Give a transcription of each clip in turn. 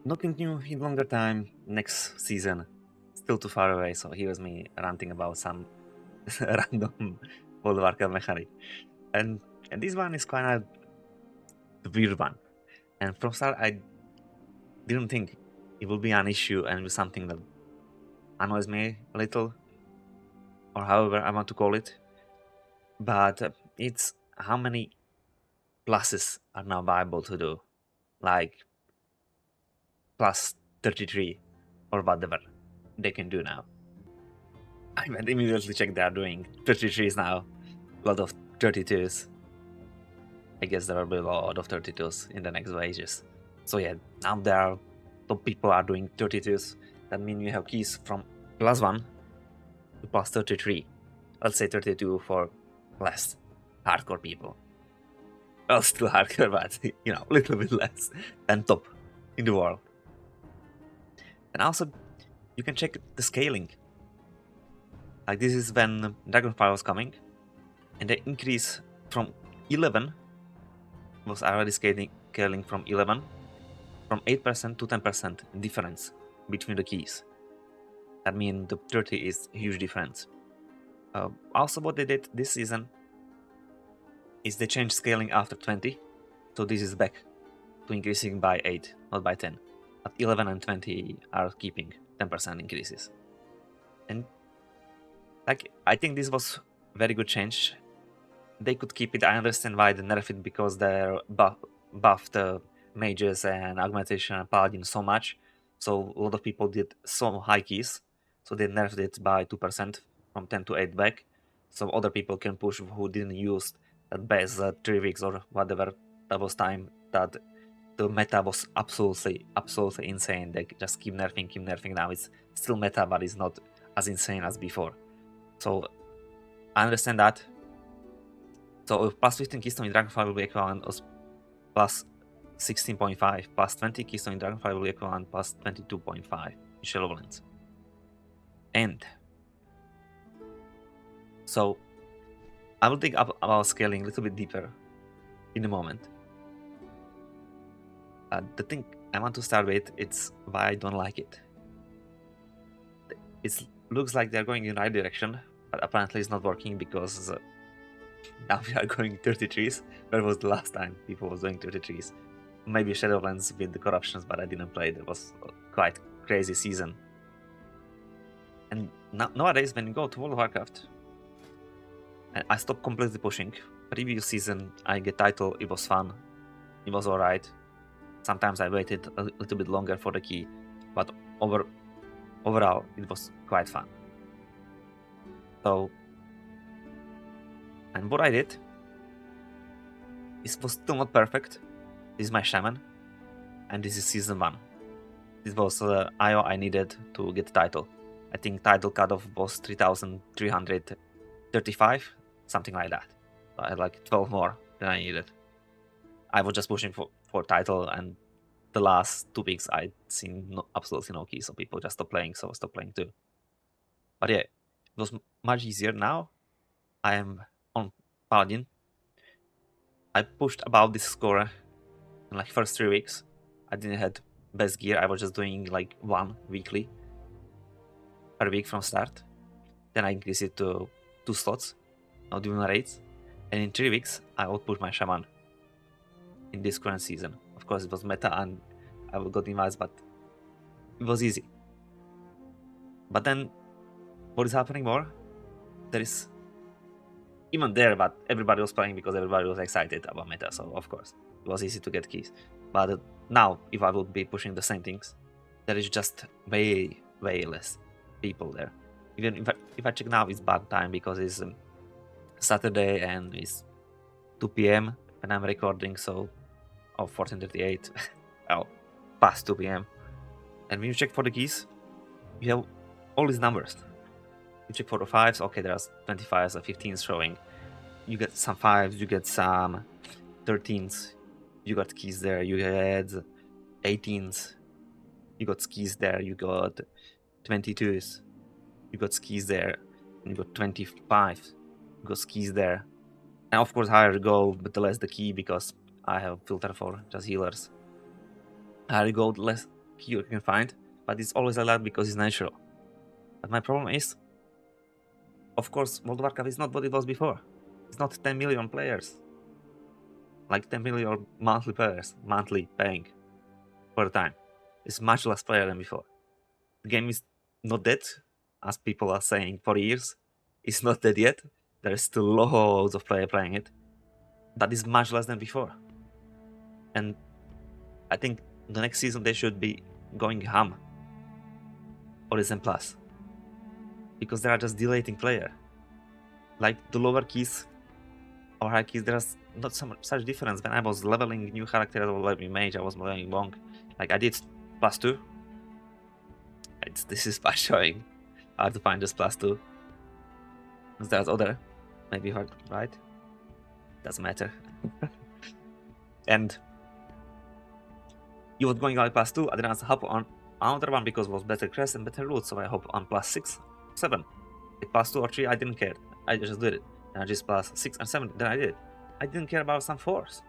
Nothing new in longer time. Next season, still too far away. So here's me ranting about some random World of Warcraft mechanic, and this one is kind of the weird one. And from start, I didn't think it will be an issue and something that annoys me a little, or however I want to call it. But it's how many pluses are now viable to do, like plus 33 or whatever they can do now. I went immediately check they are doing 33s now, a lot of 32s. I guess there will be a lot of 32s in the next ages. So yeah, now there are top people are doing 32s. That means you have keys from +1 to +33. Let's say 32 for less hardcore people. Well, still hardcore, but a little bit less than top in the world. And also, you can check the scaling. Like this is when Dragonfire was coming, and the increase from 11 was already scaling from 11, from 8% to 10% difference between the keys. That means the 30 is a huge difference. Also, what they did this season is they changed scaling after 20, so this is back to increasing by 8, not by 10. But 11 and 20 are keeping 10% increases. And I think this was very good change. They could keep it. I understand why they nerfed it, because they buffed the mages and augmentation and paladin so much. So a lot of people did so high keys, so they nerfed it by 2% from 10 to 8 back. So other people can push who didn't use that base 3 weeks or whatever that was time that the meta was absolutely insane. They just keep nerfing. Now it's still meta, but it's not as insane as before. So I understand that. So plus 15 keystone in Dragonfire will be equivalent of plus 16.5, plus 20 keystone in Dragonfire will be equivalent plus 22.5 in Shell of Lands. And so I will dig up about scaling a little bit deeper in a moment. The thing I want to start with, it's why I don't like it. It looks like they're going in the right direction, but apparently it's not working, because now we are going 33s. Where was the last time people was doing 33s? Maybe Shadowlands with the corruptions, but I didn't play. It was quite crazy season. And nowadays, when you go to World of Warcraft, and I stopped completely pushing. Previous season, I get title. It was fun. It was alright. Sometimes I waited a little bit longer for the key, but overall, it was quite fun. So, and what I did, it was still not perfect. This is my shaman, and this is season 1. This was the IO I needed to get the title. I think title cutoff was 3,335, something like that. I had like 12 more than I needed. I was just pushing for title, and the last 2 weeks I'd seen absolutely no keys, so people just stopped playing, so I stopped playing too. But yeah, it was much easier now. I am on Paladin. I pushed about this score in like first 3 weeks. I didn't have best gear. I was just doing like 1 weekly per week from start. Then I increased it to 2 slots, now doing raids. And in 3 weeks, I output my shaman in this current season. Of course, it was meta and I got invites, but it was easy. But then, what is happening more? There is even there, but everybody was playing because everybody was excited about meta, so of course, it was easy to get keys. But now, if I would be pushing the same things, there is just way less people there. Even if I check now, it's bad time because it's Saturday and it's 2 p.m. when I'm recording, so 14:38, oh, past 2 p.m. And when you check for the keys, you have all these numbers. You check for the 5s, okay, there's 25s and 15s showing. You get some 5s, you get some 13s, you got keys there, you had 18s, you got keys there, you got 22s, you got skis there, and you got 25, you got skis there. And of course, higher you go, but the less the key, because I have filter for just healers. Higher you go, the less key you can find, but it's always like that because it's natural. But my problem is, of course, World of Warcraft is not what it was before. It's not 10 million players. Like 10 million monthly players, monthly paying per time. It's much less player than before. The game is not dead, as people are saying for years. It's not dead yet. There is still loads of players playing it. But it's much less than before. And I think the next season they should be going ham. Horizon Plus. Because they are just deleting player. Like the lower keys or high keys, there's not such difference. When I was leveling new characters, I was leveling mage, I was leveling monk. Like I did +2. This is by showing. Hard to find just +2. There's other, maybe hard, right? Doesn't matter. And you was going like +2, I didn't hop on another one because it was better crest and better loot, so I hope on +6, 7. Like +2 or 3, I didn't care. I just did it. And I just +6 and 7, then I did it. I didn't care about some 4s.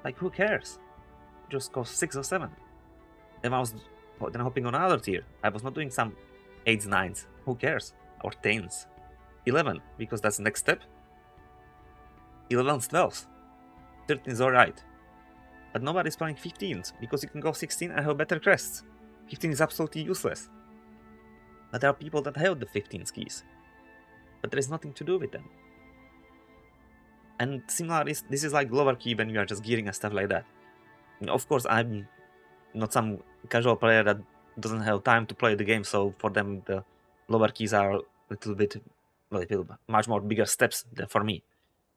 Like who cares? Just go 6 or 7. Then I was hopping on another tier. I was not doing some 8s, 9s. Who cares? Or 10s. 11, because that's the next step. 11s, 12s. 13 is alright. But nobody's playing 15s, because you can go 16 and have better crests. 15 is absolutely useless. But there are people that have the 15 keys. But there is nothing to do with them. And similar is, this is like lower key when you are just gearing and stuff like that. And of course, I'm not some casual player that doesn't have time to play the game, so for them the lower keys are much more bigger steps than for me.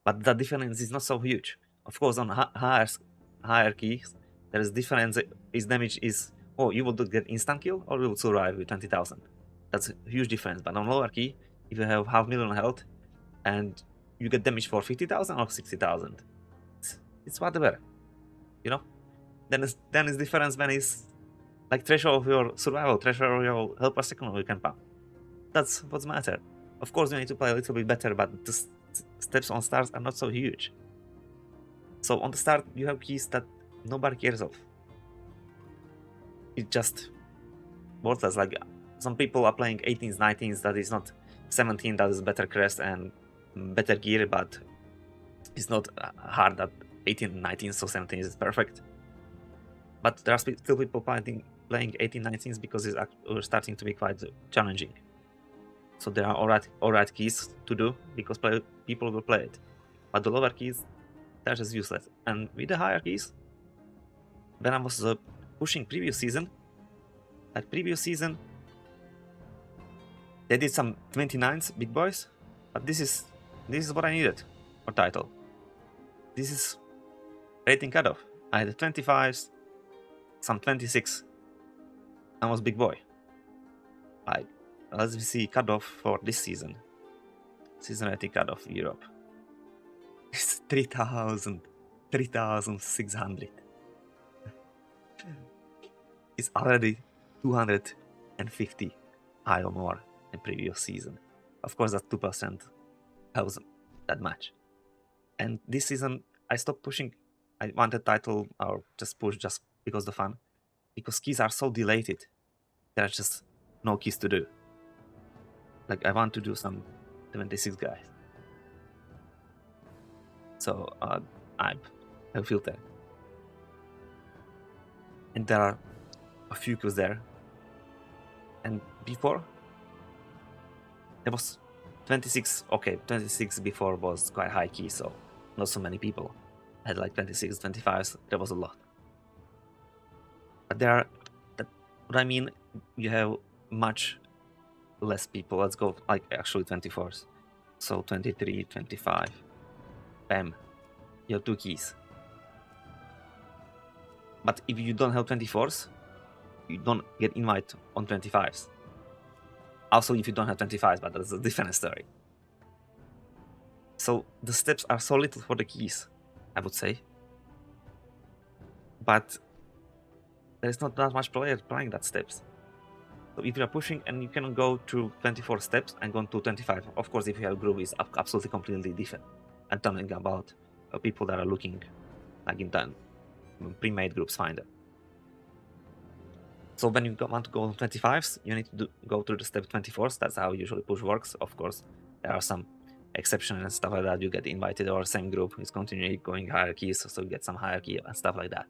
But the difference is not so huge. Of course, on higher keys, there is difference. Is damage is, oh, you will get instant kill or you will survive with 20,000. That's a huge difference. But on lower key, if you have 500,000 health and you get damage for 50,000 or 60,000, it's whatever, you know. Then it's difference when it's like threshold of your survival, threshold of your health per second you can pump. That's what's matter. Of course, you need to play a little bit better, but the steps on stars are not so huge. So on the start, you have keys that nobody cares of. It's just worthless. Like some people are playing 18s, 19s, that is not 17, that is better crest and better gear, but it's not hard that 18, 19, so 17 is perfect. But there are still people playing 18, 19s because it's starting to be quite challenging. So there are alright keys to do because people will play it. But the lower keys, they're just useless. And with the higher keys, when I was pushing previous season, they did some 29s, big boys, but this is what I needed for title. This is rating cutoff. I had 25s, some 26. I was big boy. Let's see cutoff for this season. Season rating cutoff Europe. It's 3,600. It's already 250 higher more than previous season. Of course, that 2% helps that much. And this season, I stopped pushing. I wanted title or just push just because of the fun. Because keys are so deleted. There are just no keys to do. Like I want to do some 76 guys. So I have filter. And there are a few queues there. And before, there was 26. Okay, 26 before was quite high key, so not so many people. I had like 26, 25s, there was a lot. But there are, what I mean, you have much less people. Let's go like actually 24s. So 23, 25. Bam. You have 2 keys. But if you don't have 24s, you don't get invite on 25s. Also, if you don't have 25s, but that's a different story. So the steps are so little for the keys, I would say. But there's not that much players playing that steps. So if you are pushing and you cannot go through 24 steps and go to 25, of course, if you have a group, it's absolutely completely different. I'm talking about people that are looking like in pre-made groups finder. So when you want to go on 25s, you need to go through the step 24s. That's how usually push works. Of course, there are some exceptions and stuff like that. You get invited, or same group is continuing going hierarchies, so you get some hierarchy and stuff like that.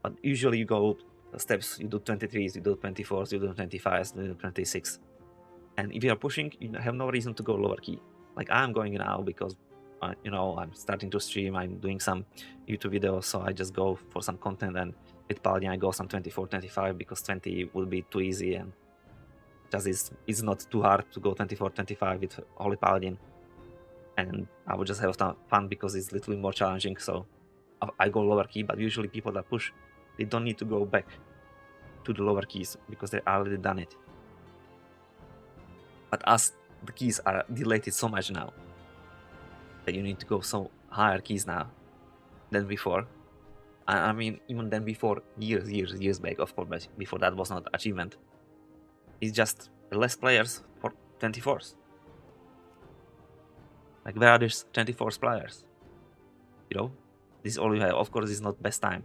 But usually you go steps, you do 23s, you do 24s, you do 25s, you do 26. And if you are pushing, you have no reason to go lower key. Like I'm going now because, I'm starting to stream, I'm doing some YouTube videos, so I just go for some content, and with Paladin I go some 24, 25 because 20 will be too easy, and just it's not too hard to go 24, 25 with Holy Paladin. And I would just have fun because it's a little bit more challenging, so I go lower key, but usually people that push, they don't need to go back to the lower keys because they already done it. But as the keys are dilated so much now that you need to go so higher keys now than before. I mean, even than before, years back, of course, but before that was not achievement. It's just less players for 24s. Like, where are these 24s players? This is all you have. Of course, it's not best time,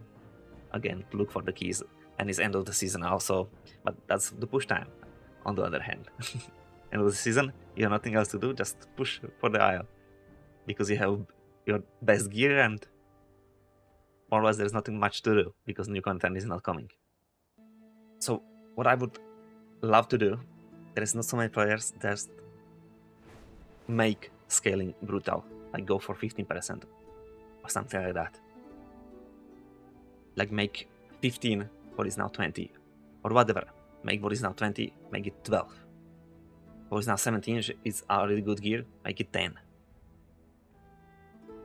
again, to look for the keys, and it's end of the season also, but that's the push time, on the other hand. End of the season, you have nothing else to do, just push for the Isle, because you have your best gear, and more or less there's nothing much to do, because new content is not coming. So, what I would love to do, there is not so many players, just make scaling brutal, like go for 15% or something like that. Like make 15 what is now 20, or whatever. Make what is now 20, make it 12. What is now 17 is already good gear, make it 10.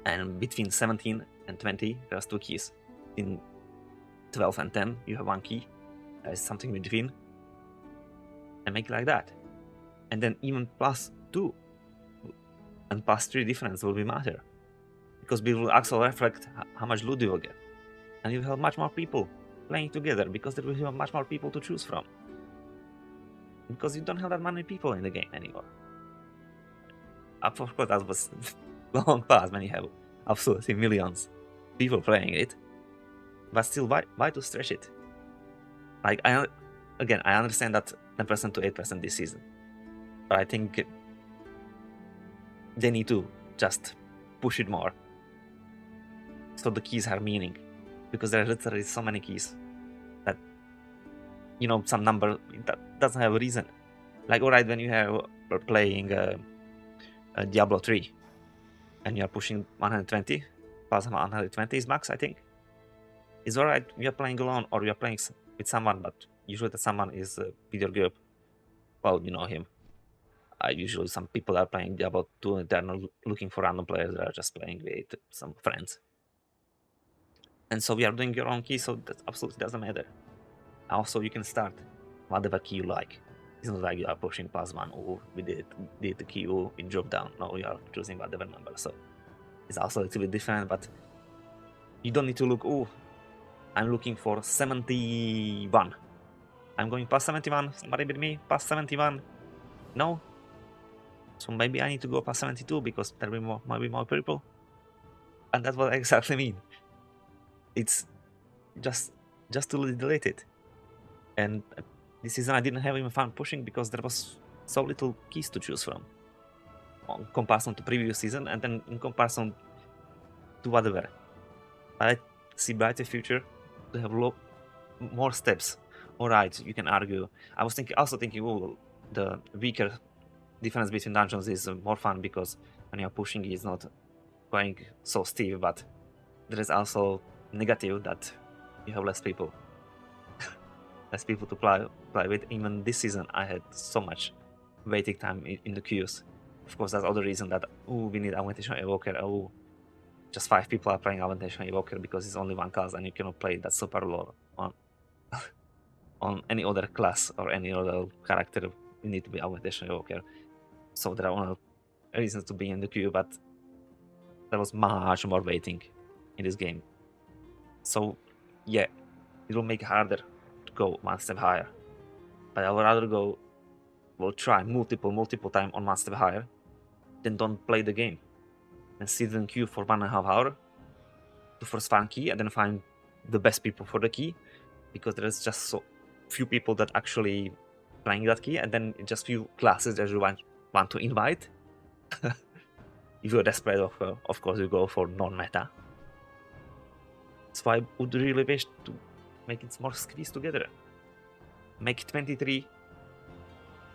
And between 17 and 20, there's 2 keys. In 12 and 10, you have 1 key. There's something in between. And make it like that. And then even +2 and +3 difference will be matter. Because it will also reflect how much loot you will get. And you will have much more people playing together, because there will be much more people to choose from. Because you don't have that many people in the game anymore. Of course, that was long past when you have absolutely millions people playing it. But still, why to stretch it? Like, I understand that 10% to 8% this season. But I think they need to just push it more, so the keys have meaning. Because there are literally so many keys that, some number that doesn't have a reason. Like, alright, when you are playing Diablo 3 and you are pushing 120, plus 120 is max, I think. It's alright, you are playing alone or you are playing with someone, but usually that someone is with your group. Well, you know him. Usually some people are playing Diablo 2 and they're not looking for random players, they are just playing with some friends. And so we are doing your own key, so that absolutely doesn't matter. Also, you can start whatever key you like. It's not like you are pushing +1, oh, we did the key, oh, we drop down. No, you are choosing whatever number. So it's also a little bit different, but you don't need to look, oh, I'm looking for 71. I'm going past 71, somebody with me, past 71. No. So maybe I need to go past 72 because there might be more people. And that's what I exactly mean. It's just to delete it. And this season I didn't have even fun pushing because there was so little keys to choose from, in comparison to previous season, and then in comparison to whatever. I see brighter future to have more steps. Alright, you can argue. I was also thinking, oh, the weaker difference between dungeons is more fun because when you're pushing, it's not going so steep, but there is also negative that you have less people. Less people to play with. Even this season, I had so much waiting time in the queues. Of course, that's other reason that, oh, we need Augmentation Evoker. Oh, just 5 people are playing Augmentation Evoker because it's only 1 class and you cannot play that super low on any other class or any other character. You need to be Augmentation Evoker. So there are reasons to be in the queue, but there was much more waiting in this game. So yeah, it will make it harder to go 1 step higher. But I would rather try multiple time on 1 step higher than don't play the game and sit in queue for 1.5 hours to first find key and then find the best people for the key, because there is just few people that actually playing that key, and then just few classes that you want to invite. If you're desperate, of course, you go for non-meta. So I would really wish to make it more squeezed together. Make 23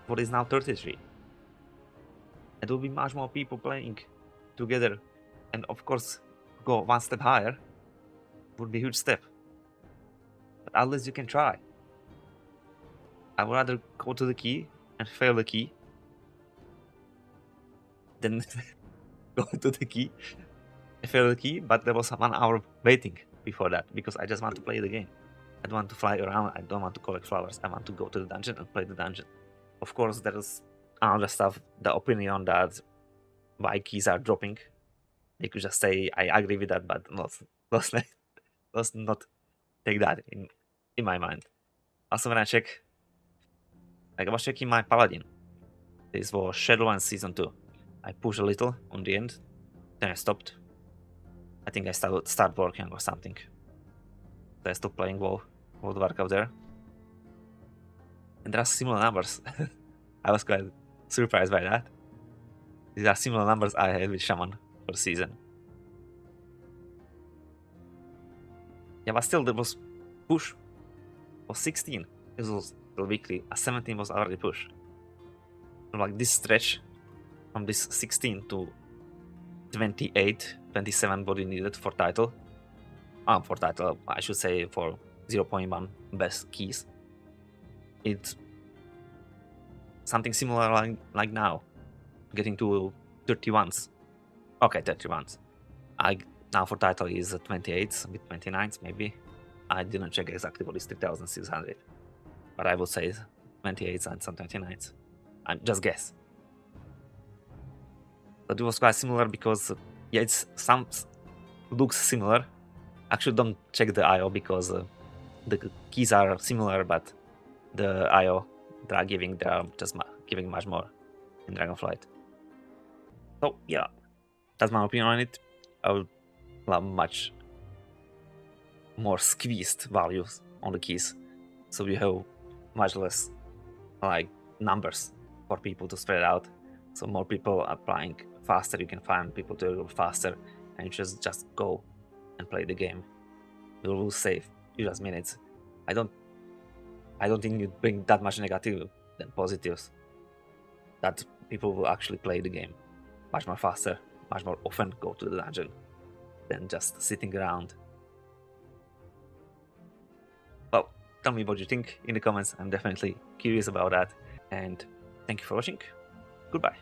what is now 33. It will be much more people playing together, and of course, go one step higher would be a huge step. But at least you can try. I would rather go to the key and fail the key than go to the key and fail the key, but there was 1 hour waiting before that because I just want to play the game. I don't want to fly around, I don't want to collect flowers, I want to go to the dungeon and play the dungeon. Of course, there is other stuff, the opinion that why keys are dropping. They could just say, I agree with that, but let's not take that in my mind. Also, when I check, like I was checking my Paladin. This was Shadowlands Season 2. I pushed a little on the end, then I stopped. I think I started working or something. So I stopped playing World of Warcraft there. And there are similar numbers. I was quite surprised by that. These are similar numbers I had with Shaman for the season. Yeah, but still there was push of 16. This was still weekly. A 17 was already pushed. So like this stretch from this 16 to 28, 27 what you needed for title. For title, I should say for 0.1 best keys. It's something similar like now. Getting to 31s. Okay, 31s. Now for title is 28s, with 29s maybe. I didn't check exactly what is 3600. But I would say 28s and some 29s. I just guess. But it was quite similar because yeah, it's some looks similar. Actually, don't check the IO because the keys are similar, but the IO they are just giving much more in Dragonflight. So yeah, that's my opinion on it. I would love much more squeezed values on the keys, so you have much less like numbers for people to spread out. So more people are playing faster. You can find people to go faster, and you just go and play the game. You will save you just minutes. I don't think you bring that much negative than positives. That people will actually play the game much more faster, much more often go to the dungeon than just sitting around. Well, tell me what you think in the comments. I'm definitely curious about that. And thank you for watching. Goodbye.